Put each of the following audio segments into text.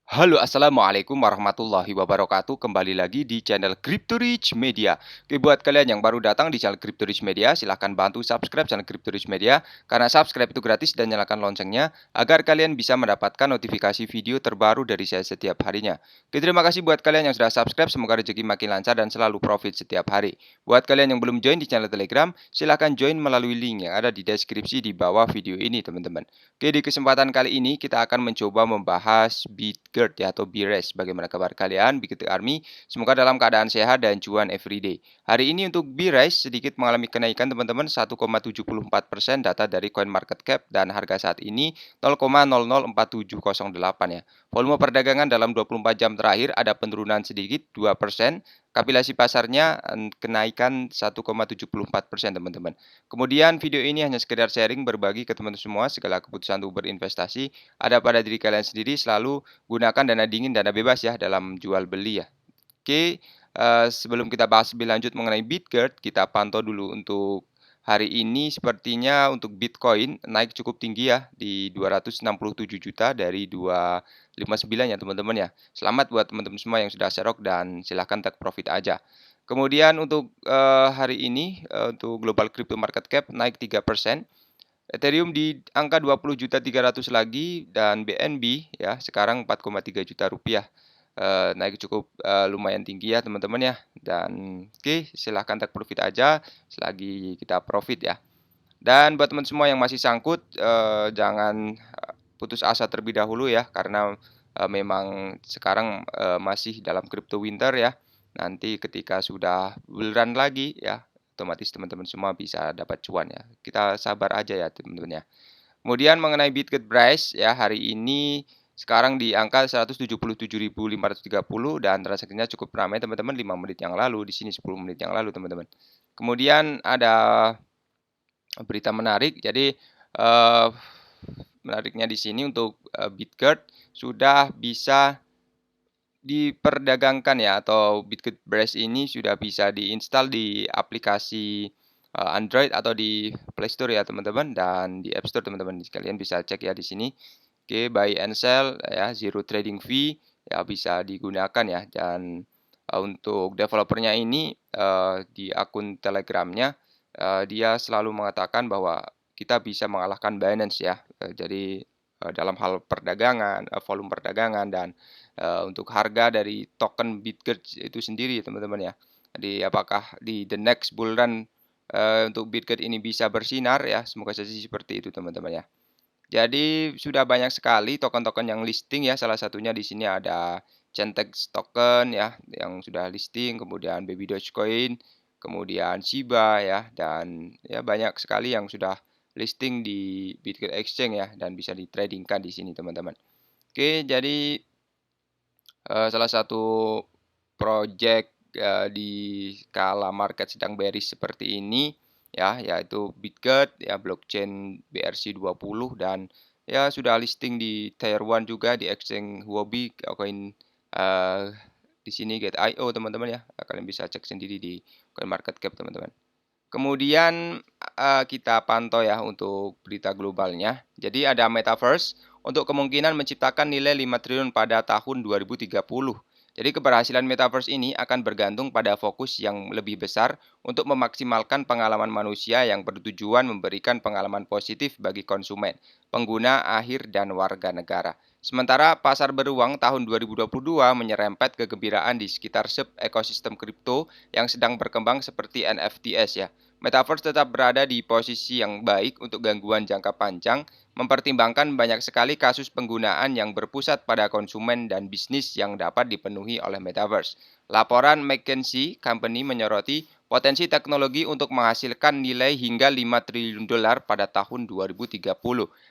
Halo, assalamualaikum warahmatullahi wabarakatuh. Kembali lagi di channel Crypto Rich Media. Oke, buat kalian yang baru datang di channel Crypto Rich Media, silahkan bantu subscribe channel Crypto Rich Media karena subscribe itu gratis dan nyalakan loncengnya agar kalian bisa mendapatkan notifikasi video terbaru dari saya setiap harinya. Oke, terima kasih buat kalian yang sudah subscribe. Semoga rezeki makin lancar dan selalu profit setiap hari. Buat kalian yang belum join di channel Telegram, silahkan join melalui link yang ada di deskripsi di bawah video ini, teman-teman. Oke, di kesempatan kali ini kita akan mencoba membahas Bitgert ya atau BRES. Bagaimana kabar kalian, Bitgert Army? Semoga dalam keadaan sehat dan cuan everyday. Hari ini untuk BRES sedikit mengalami kenaikan teman-teman 1,74% data dari CoinMarketCap dan harga saat ini 0,004708 ya. Volume perdagangan dalam 24 jam terakhir ada penurunan sedikit 2%. Kapitalisasi pasarnya kenaikan 1,74% teman-teman. Kemudian video ini hanya sekedar sharing berbagi ke teman-teman semua segala keputusan untuk berinvestasi ada pada diri kalian sendiri. Selalu gunakan dana dingin, dana bebas ya dalam jual beli ya. Oke, sebelum kita bahas lebih lanjut mengenai Bitgert, kita pantau dulu untuk hari ini sepertinya untuk Bitcoin naik cukup tinggi ya di 267 juta dari 259 ya teman-teman ya. Selamat buat teman-teman semua yang sudah serok dan silahkan take profit aja. Kemudian untuk hari ini untuk global crypto market cap naik 3%. Ethereum di angka 20.300.000 lagi dan BNB ya sekarang 4,3 juta rupiah. Naik cukup lumayan tinggi ya teman-teman ya. Dan oke, silahkan take profit aja selagi kita profit ya. Dan buat teman semua yang masih sangkut jangan putus asa terlebih dahulu ya karena memang sekarang masih dalam crypto winter ya. Nanti ketika sudah bulan lagi ya, otomatis teman-teman semua bisa dapat cuan ya. Kita sabar aja ya teman-teman ya. Kemudian mengenai Bitget Price ya, hari ini sekarang di angka 177.530 dan transaksinya cukup ramai teman-teman 5 menit yang lalu, di sini 10 menit yang lalu teman-teman. Kemudian ada berita menarik, jadi menariknya di sini untuk Bitget sudah bisa diperdagangkan ya atau Bitget Brace ini sudah bisa diinstal di aplikasi Android atau di Play Store ya teman-teman dan di App Store teman-teman. Kalian bisa cek ya di sini. Oke, buy and sell ya, zero trading fee ya bisa digunakan ya dan untuk developernya ini di akun Telegramnya dia selalu mengatakan bahwa kita bisa mengalahkan Binance ya. Jadi dalam hal perdagangan, volume perdagangan dan untuk harga dari token Bitget itu sendiri teman-teman ya. Jadi apakah di the next bull run untuk Bitget ini bisa bersinar ya, semoga saja seperti itu teman-teman ya. Jadi sudah banyak sekali token-token yang listing ya, salah satunya di sini ada Centex token ya yang sudah listing, kemudian Baby Dogecoin, kemudian Shiba ya dan ya banyak sekali yang sudah listing di Bitget Exchange ya dan bisa ditradingkan di sini teman-teman. Oke, jadi salah satu project di skala market sedang bearish seperti ini ya, yaitu Bitget ya blockchain BRC20 dan ya sudah listing di Tier 1 juga di exchange Huobi koin di sini Gate.io teman-teman ya. Kalian bisa cek sendiri di CoinMarketCap teman-teman. Kemudian kita pantau ya untuk berita globalnya. Jadi ada Metaverse untuk kemungkinan menciptakan nilai 5 triliun pada tahun 2030. Jadi keberhasilan Metaverse ini akan bergantung pada fokus yang lebih besar untuk memaksimalkan pengalaman manusia yang bertujuan memberikan pengalaman positif bagi konsumen, pengguna akhir dan warga negara. Sementara pasar beruang tahun 2022 menyerempet kegembiraan di sekitar sub ekosistem kripto yang sedang berkembang seperti NFTs ya. Metaverse tetap berada di posisi yang baik untuk gangguan jangka panjang, mempertimbangkan banyak sekali kasus penggunaan yang berpusat pada konsumen dan bisnis yang dapat dipenuhi oleh Metaverse. Laporan McKinsey Company menyoroti potensi teknologi untuk menghasilkan nilai hingga 5 triliun dolar pada tahun 2030.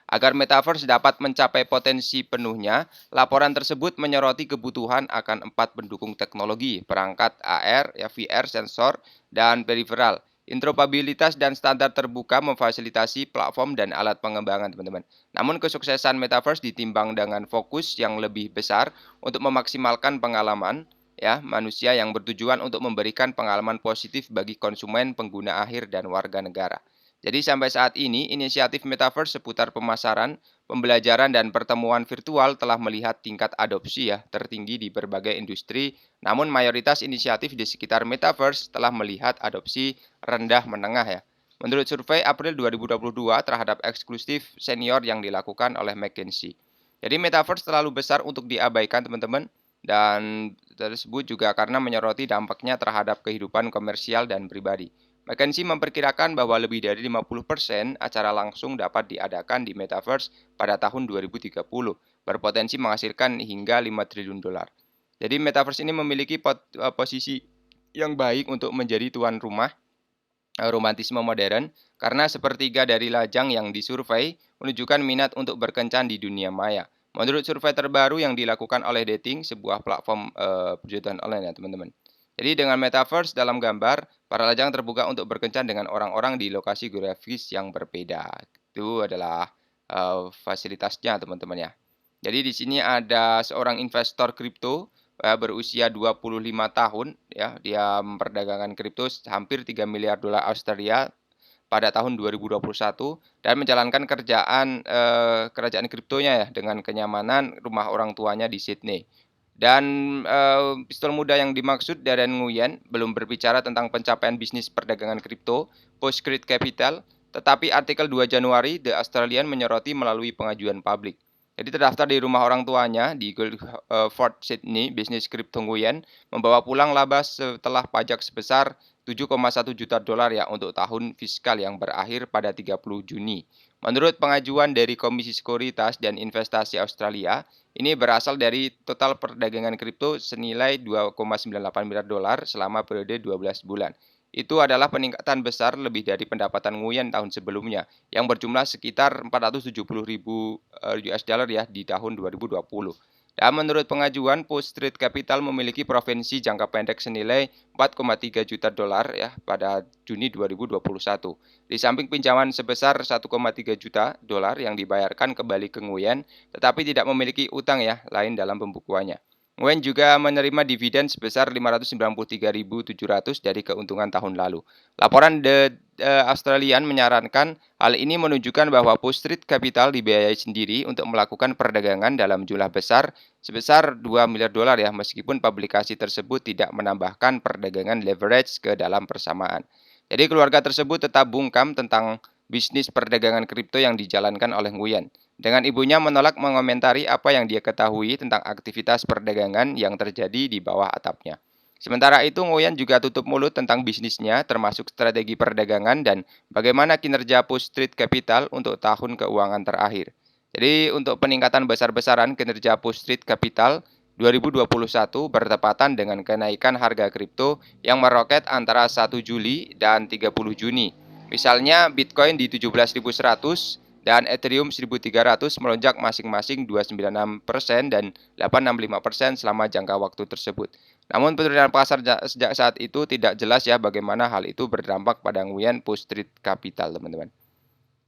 Agar Metaverse dapat mencapai potensi penuhnya, laporan tersebut menyoroti kebutuhan akan 4 pendukung teknologi, perangkat AR, ya, VR, sensor, dan peripheral. Interoperabilitas dan standar terbuka memfasilitasi platform dan alat pengembangan, teman-teman. Namun kesuksesan Metaverse ditimbang dengan fokus yang lebih besar untuk memaksimalkan pengalaman ya manusia yang bertujuan untuk memberikan pengalaman positif bagi konsumen, pengguna akhir dan warga negara. Jadi sampai saat ini, inisiatif Metaverse seputar pemasaran, pembelajaran, dan pertemuan virtual telah melihat tingkat adopsi ya tertinggi di berbagai industri. Namun mayoritas inisiatif di sekitar Metaverse telah melihat adopsi rendah menengah ya. Menurut survei April 2022 terhadap eksklusif senior yang dilakukan oleh McKinsey. Jadi Metaverse terlalu besar untuk diabaikan teman-teman, dan tersebut juga karena menyoroti dampaknya terhadap kehidupan komersial dan pribadi. McKinsey memperkirakan bahwa lebih dari 50% acara langsung dapat diadakan di Metaverse pada tahun 2030, berpotensi menghasilkan hingga 5 triliun dolar. Jadi Metaverse ini memiliki posisi yang baik untuk menjadi tuan rumah romantisme modern, karena sepertiga dari lajang yang disurvei menunjukkan minat untuk berkencan di dunia maya. Menurut survei terbaru yang dilakukan oleh Dating, sebuah platform perjodohan online ya teman-teman. Jadi dengan Metaverse dalam gambar, para lajang terbuka untuk berkencan dengan orang-orang di lokasi geografis yang berbeda. Itu adalah fasilitasnya teman-teman ya. Jadi di sini ada seorang investor kripto berusia 25 tahun ya, dia memperdagangkan kripto hampir 3 miliar dolar Australia pada tahun 2021 dan menjalankan kerajaan kriptonya ya dengan kenyamanan rumah orang tuanya di Sydney. Dan pistol muda yang dimaksud Darren Nguyen belum berbicara tentang pencapaian bisnis perdagangan kripto Postgrid Capital, tetapi artikel 2 Januari The Australian menyoroti melalui pengajuan publik. Jadi terdaftar di rumah orang tuanya di Guildford, Sydney, bisnis kripto Nguyen membawa pulang laba setelah pajak sebesar 7,1 juta dolar ya untuk tahun fiskal yang berakhir pada 30 Juni. Menurut pengajuan dari Komisi Sekuritas dan Investasi Australia, ini berasal dari total perdagangan kripto senilai 2,98 miliar dolar selama periode 12 bulan. Itu adalah peningkatan besar lebih dari pendapatan Nguyen tahun sebelumnya yang berjumlah sekitar 470.000 US dollar ya di tahun 2020. Dan menurut pengajuan, Post Street Capital memiliki provinsi jangka pendek senilai 4,3 juta dolar ya pada Juni 2021. Di samping pinjaman sebesar 1,3 juta dolar yang dibayarkan kembali ke Nguyen, tetapi tidak memiliki utang ya lain dalam pembukuannya. Nguyen juga menerima dividen sebesar 593.700 dari keuntungan tahun lalu. Laporan The Australian menyarankan hal ini menunjukkan bahwa Post Street Capital dibiayai sendiri untuk melakukan perdagangan dalam jumlah besar sebesar 2 miliar dolar ya, meskipun publikasi tersebut tidak menambahkan perdagangan leverage ke dalam persamaan. Jadi keluarga tersebut tetap bungkam tentang bisnis perdagangan kripto yang dijalankan oleh Nguyen. Dengan ibunya menolak mengomentari apa yang dia ketahui tentang aktivitas perdagangan yang terjadi di bawah atapnya. Sementara itu, Nguyen juga tutup mulut tentang bisnisnya, termasuk strategi perdagangan dan bagaimana kinerja Post Street Capital untuk tahun keuangan terakhir. Jadi, untuk peningkatan besar-besaran kinerja Post Street Capital 2021 bertepatan dengan kenaikan harga kripto yang meroket antara 1 Juli dan 30 Juni. Misalnya, Bitcoin di 17.100 dan Ethereum 1.300 melonjak masing-masing 296% dan 865% selama jangka waktu tersebut. Namun penurunan pasar sejak saat itu tidak jelas ya bagaimana hal itu berdampak pada Nguyen Post Street Capital, teman-teman.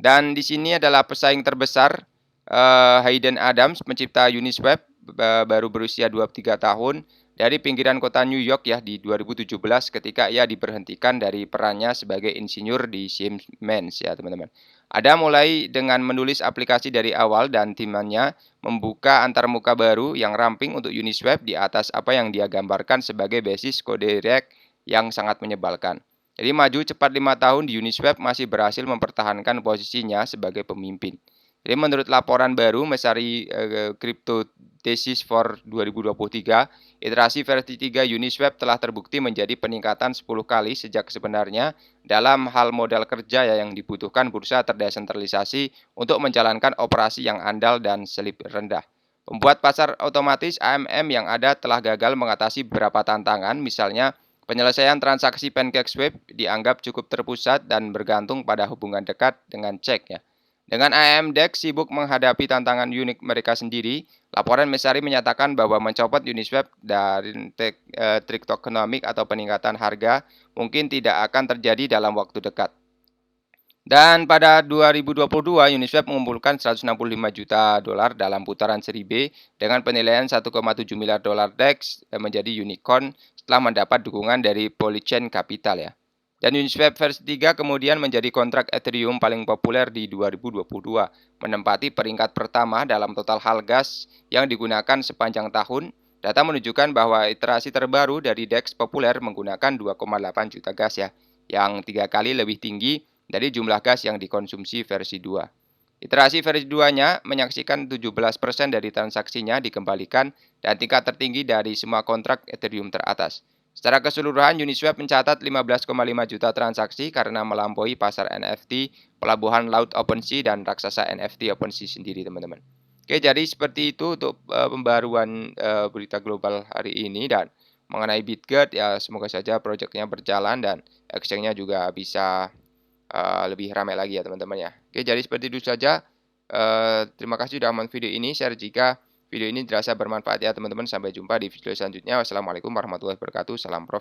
Dan di sini adalah pesaing terbesar Hayden Adams, pencipta Uniswap, baru berusia 23 tahun dari pinggiran kota New York ya di 2017 ketika ia diberhentikan dari perannya sebagai insinyur di Siemens ya teman-teman. Ada mulai dengan menulis aplikasi dari awal dan timnya membuka antarmuka baru yang ramping untuk Uniswap di atas apa yang dia gambarkan sebagai basis kode React yang sangat menyebalkan. Jadi maju cepat 5 tahun di Uniswap masih berhasil mempertahankan posisinya sebagai pemimpin. Jadi menurut laporan baru Messari Crypto Thesis for 2023, iterasi versi 3 Uniswap telah terbukti menjadi peningkatan 10 kali sejak sebenarnya dalam hal modal kerja yang dibutuhkan bursa terdesentralisasi untuk menjalankan operasi yang andal dan selip rendah. Pembuat pasar otomatis AMM yang ada telah gagal mengatasi beberapa tantangan, misalnya penyelesaian transaksi PancakeSwap dianggap cukup terpusat dan bergantung pada hubungan dekat dengan cek ya. Dengan AMDEX sibuk menghadapi tantangan unik mereka sendiri, laporan Messari menyatakan bahwa mencopot Uniswap dari trik tokenomic atau peningkatan harga mungkin tidak akan terjadi dalam waktu dekat. Dan pada 2022, Uniswap mengumpulkan 165 juta dolar dalam putaran seri B dengan penilaian 1,7 miliar dolar DEX menjadi unicorn setelah mendapat dukungan dari Polychain Capital ya. Dan Uniswap versi 3 kemudian menjadi kontrak Ethereum paling populer di 2022, menempati peringkat pertama dalam total hal gas yang digunakan sepanjang tahun. Data menunjukkan bahwa iterasi terbaru dari DEX populer menggunakan 2,8 juta gas ya, yang 3 kali lebih tinggi dari jumlah gas yang dikonsumsi versi 2. Iterasi versi 2-nya menyaksikan 17% dari transaksinya dikembalikan dan tingkat tertinggi dari semua kontrak Ethereum teratas. Secara keseluruhan, Uniswap mencatat 15,5 juta transaksi karena melampaui pasar NFT, pelabuhan laut OpenSea, dan raksasa NFT OpenSea sendiri, teman-teman. Oke, jadi seperti itu untuk pembaruan berita global hari ini. Dan mengenai BitGet, ya semoga saja proyeknya berjalan dan exchange-nya juga bisa lebih ramai lagi ya teman-teman ya. Oke, jadi seperti itu saja. Terima kasih sudah menonton video ini. Share jika video ini dirasa bermanfaat ya teman-teman. Sampai jumpa di video selanjutnya. Wassalamualaikum warahmatullahi wabarakatuh. Salam Prof.